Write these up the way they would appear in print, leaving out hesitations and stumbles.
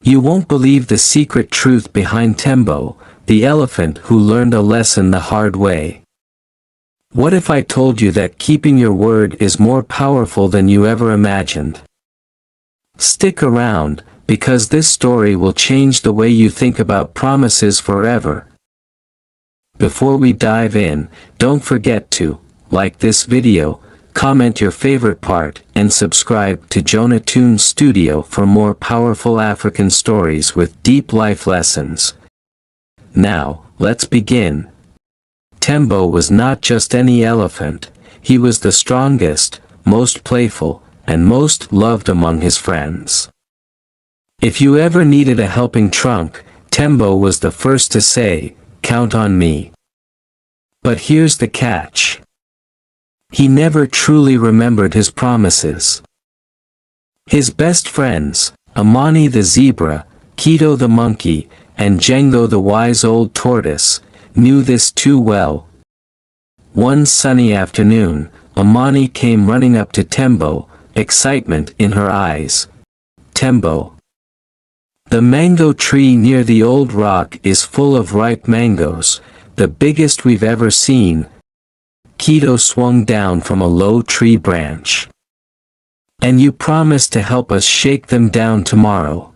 You won't believe the secret truth behind Tembo, the elephant who learned a lesson the hard way. What if I told you that keeping your word is more powerful than you ever imagined? Stick around, because this story will change the way you think about promises forever. Before we dive in, don't forget to like this video, comment your favorite part, and subscribe to Jonah Toon Studio for more powerful African stories with deep life lessons. Now, let's begin. Tembo was not just any elephant, he was the strongest, most playful, and most loved among his friends. If you ever needed a helping trunk, Tembo was the first to say, "Count on me." But here's the catch. He never truly remembered his promises. His best friends, Amani the zebra, Kito the monkey, and Jengo the wise old tortoise, knew this too well. One sunny afternoon, Amani came running up to Tembo, excitement in her eyes. "Tembo, the mango tree near the old rock is full of ripe mangoes, the biggest we've ever seen." Kito swung down from a low tree branch. "And you promised to help us shake them down tomorrow.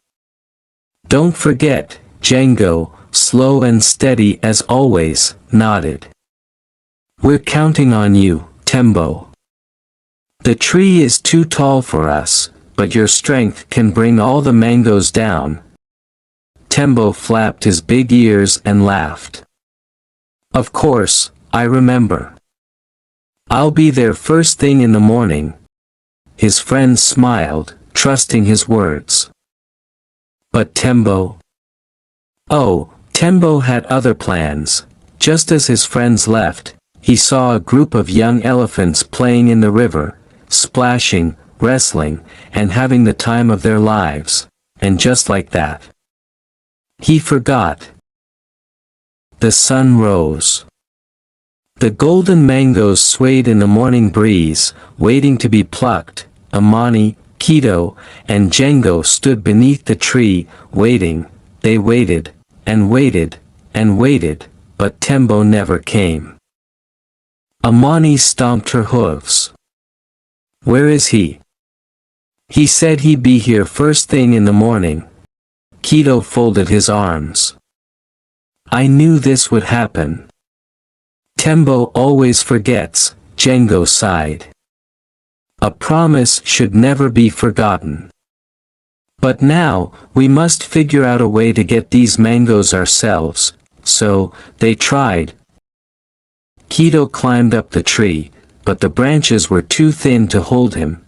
Don't forget," Jengo, slow and steady as always, nodded. "We're counting on you, Tembo. The tree is too tall for us, but your strength can bring all the mangoes down." Tembo flapped his big ears and laughed. "Of course, I remember. I'll be there first thing in the morning." His friends smiled, trusting his words. But Tembo? Oh, Tembo had other plans. Just as his friends left, he saw a group of young elephants playing in the river, splashing, wrestling, and having the time of their lives, and just like that, he forgot. The sun rose. The golden mangoes swayed in the morning breeze, waiting to be plucked. Amani, Kito, and Jengo stood beneath the tree, waiting. They waited, and waited, and waited, but Tembo never came. Amani stomped her hooves. "Where is he? He said he'd be here first thing in the morning." Kito folded his arms. "I knew this would happen." "Tembo always forgets," Jengo sighed. "A promise should never be forgotten. But now, we must figure out a way to get these mangoes ourselves." So, they tried. Kito climbed up the tree, but the branches were too thin to hold him.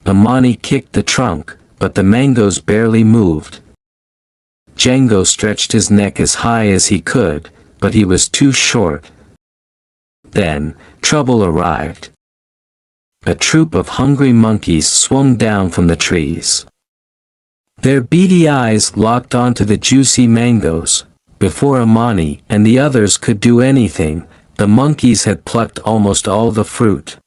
Amani kicked the trunk, but the mangoes barely moved. Jengo stretched his neck as high as he could, but he was too short. Then, trouble arrived. A troop of hungry monkeys swung down from the trees. Their beady eyes locked onto the juicy mangoes. Before Amani and the others could do anything, the monkeys had plucked almost all the fruit.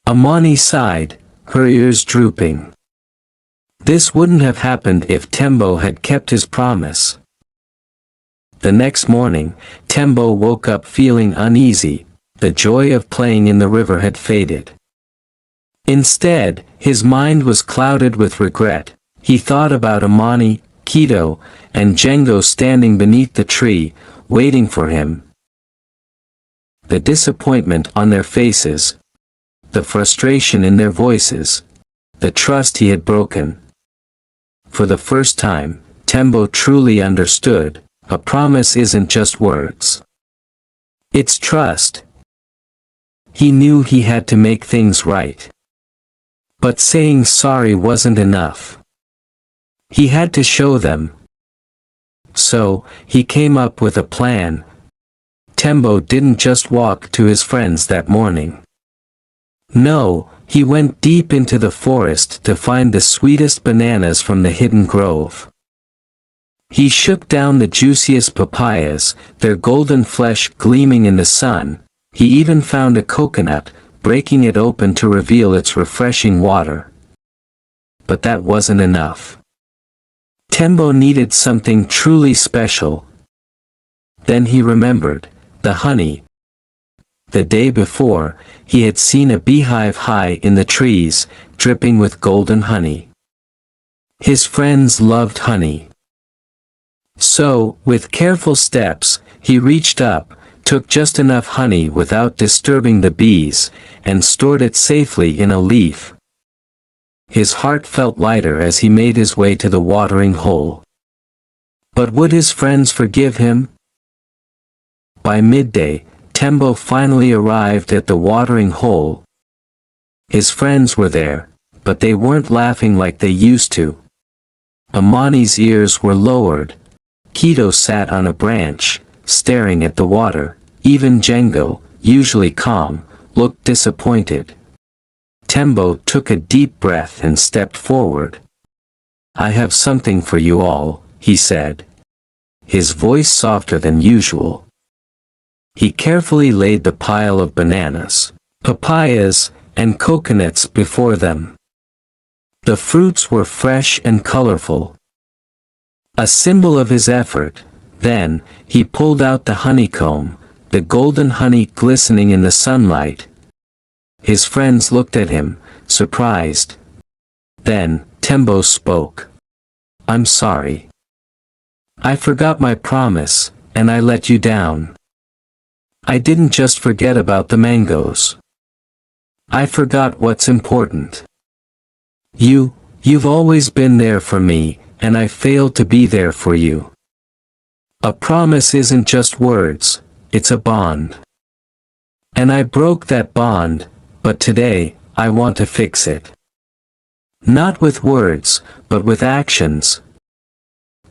Amani sighed, her ears drooping. This wouldn't have happened if Tembo had kept his promise. The next morning, Tembo woke up feeling uneasy. The joy of playing in the river had faded. Instead, his mind was clouded with regret. He thought about Amani, Kito, and Jengo standing beneath the tree, waiting for him. The disappointment on their faces, the frustration in their voices, the trust he had broken. For the first time, Tembo truly understood. A promise isn't just words. It's trust. He knew he had to make things right. But saying sorry wasn't enough. He had to show them. So, he came up with a plan. Tembo didn't just walk to his friends that morning. No, he went deep into the forest to find the sweetest bananas from the hidden grove. He shook down the juiciest papayas, their golden flesh gleaming in the sun. He even found a coconut, breaking it open to reveal its refreshing water. But that wasn't enough. Tembo needed something truly special. Then he remembered, the honey. The day before, he had seen a beehive high in the trees, dripping with golden honey. His friends loved honey. So, with careful steps, he reached up, took just enough honey without disturbing the bees, and stored it safely in a leaf. His heart felt lighter as he made his way to the watering hole. But would his friends forgive him? By midday, Tembo finally arrived at the watering hole. His friends were there, but they weren't laughing like they used to. Amani's ears were lowered. Kito sat on a branch, staring at the water. Even Jengo, usually calm, looked disappointed. Tembo took a deep breath and stepped forward. "I have something for you all," he said, his voice softer than usual. He carefully laid the pile of bananas, papayas, and coconuts before them. The fruits were fresh and colorful. A symbol of his effort. Then, he pulled out the honeycomb, the golden honey glistening in the sunlight. His friends looked at him, surprised. Then, Tembo spoke. "I'm sorry. I forgot my promise, and I let you down. I didn't just forget about the mangoes. I forgot what's important. You've always been there for me, and I failed to be there for you. A promise isn't just words, it's a bond. And I broke that bond, but today, I want to fix it. Not with words, but with actions."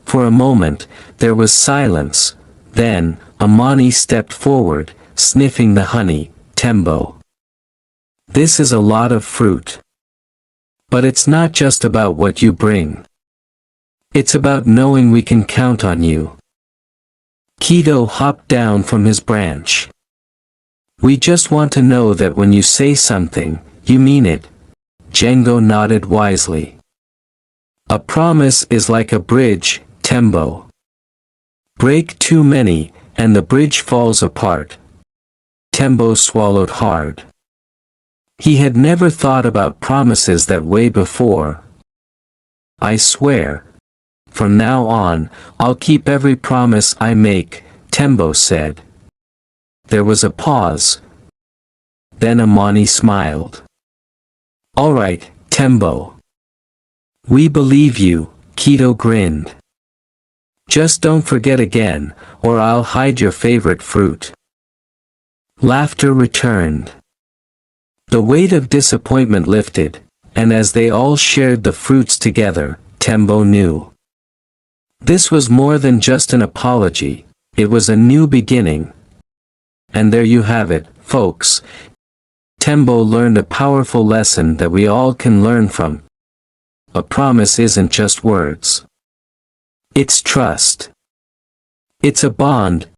For a moment, there was silence. Then, Amani stepped forward, sniffing the honey. "Tembo. This is a lot of fruit. But it's not just about what you bring. It's about knowing we can count on you." Kito hopped down from his branch. "We just want to know that when you say something, you mean it." Jengo nodded wisely. "A promise is like a bridge, Tembo. Break too many, and the bridge falls apart." Tembo swallowed hard. He had never thought about promises that way before. "I swear. From now on, I'll keep every promise I make," Tembo said. There was a pause. Then Amani smiled. "All right, Tembo. We believe you," Kito grinned. "Just don't forget again, or I'll hide your favorite fruit." Laughter returned. The weight of disappointment lifted, and as they all shared the fruits together, Tembo knew. This was more than just an apology, it was a new beginning. And there you have it, folks. Tembo learned a powerful lesson that we all can learn from. A promise isn't just words. It's trust. It's a bond.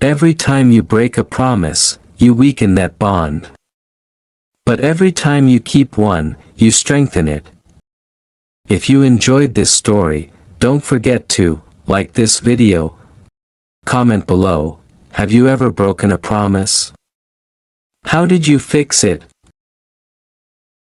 Every time you break a promise, you weaken that bond. But every time you keep one, you strengthen it. If you enjoyed this story, don't forget to like this video. Comment below, have you ever broken a promise? How did you fix it?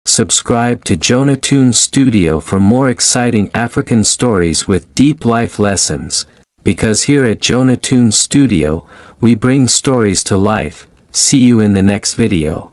Subscribe to Jonah Toons Studio for more exciting African stories with deep life lessons, because here at Jonah Toons Studio, we bring stories to life. See you in the next video.